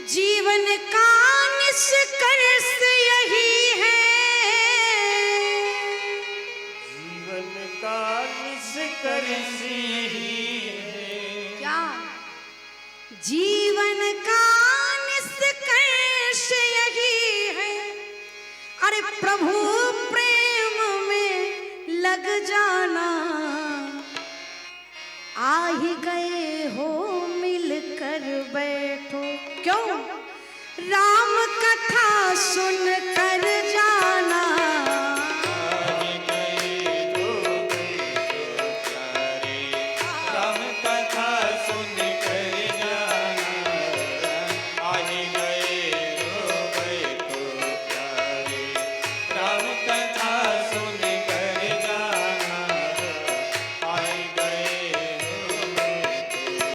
जीवन का निष्कर्ष यही है, जीवन का निष्कर्ष यही है। क्या जीवन का निष्कर्ष यही है। अरे प्रभु